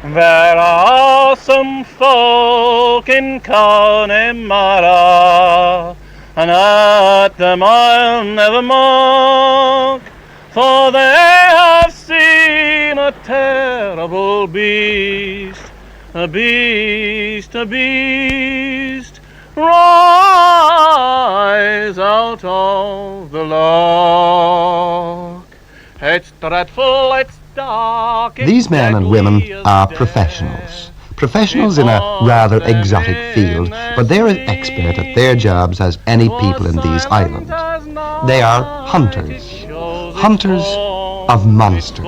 There are some folk in Connemara, and at them I'll never mock, for they have seen a terrible beast, a beast, a beast, rise out of the loch. It's dreadful, it's dark. These men and women are professionals. Professionals in a rather exotic field, but they're as expert at their jobs as any people in these islands. They are hunters. Hunters of monsters.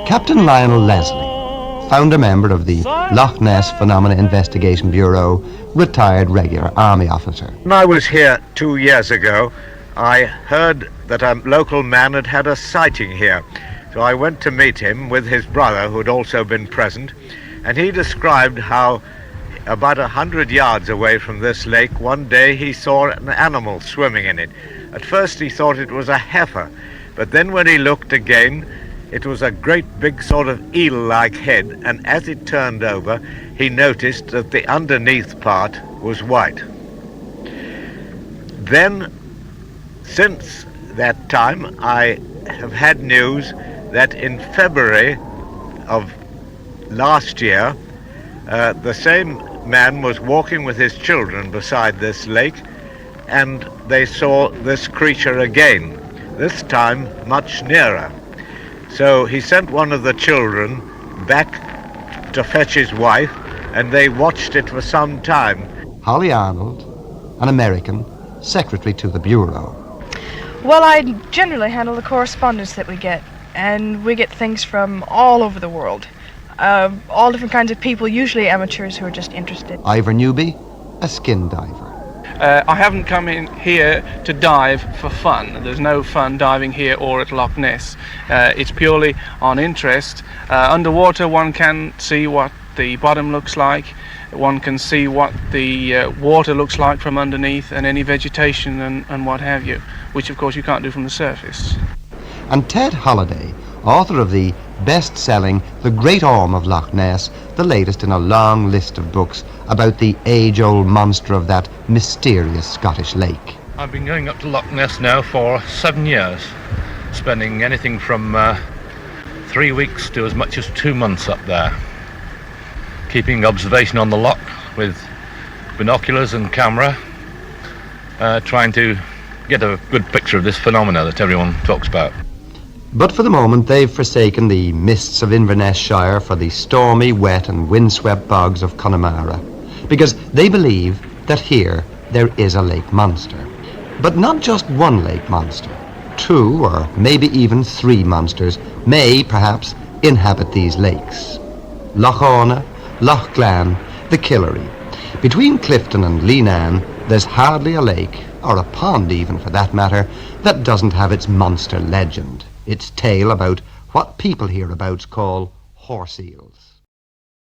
Captain Lionel Leslie, founder member of the Loch Ness Phenomena Investigation Bureau, retired regular army officer. When I was here 2 years ago, I heard that a local man had had a sighting here. So I went to meet him with his brother, who had also been present, and he described how about 100 yards away from this lake, one day he saw an animal swimming in it. At first he thought it was a heifer, but then when he looked again, it was a great big sort of eel-like head, and as it turned over, he noticed that the underneath part was white. Then, since that time, I have had news that in February of last year, the same man was walking with his children beside this lake, and they saw this creature again, this time much nearer. So he sent one of the children back to fetch his wife, and they watched it for some time. Holly Arnold, an American, secretary to the Bureau. Well, I generally handle the correspondence that we get, and we get things from all over the world. All different kinds of people, usually amateurs who are just interested. Ivor Newby, a skin diver. I haven't come in here to dive for fun. There's no fun diving here or at Loch Ness. It's purely on interest. Underwater one can see what the bottom looks like. One can see what the water looks like from underneath, and any vegetation and what have you, which of course you can't do from the surface. And Ted Holliday, author of the best-selling The Great Orme of Loch Ness, the latest in a long list of books about the age-old monster of that mysterious Scottish lake. I've been going up to Loch Ness now for 7 years, spending anything from 3 weeks to as much as 2 months up there, keeping observation on the loch with binoculars and camera, trying to get a good picture of this phenomena that everyone talks about. But for the moment they've forsaken the mists of Inverness Shire for the stormy, wet and windswept bogs of Connemara, because they believe that here there is a lake monster. But not just one lake monster. 2 or maybe even 3 monsters may perhaps inhabit these lakes. Lough Ness, Lough Glan, the Killary. Between Clifton and Leenane there's hardly a lake, or a pond even for that matter, that doesn't have its monster legend, its tale about what people hereabouts call horse eels.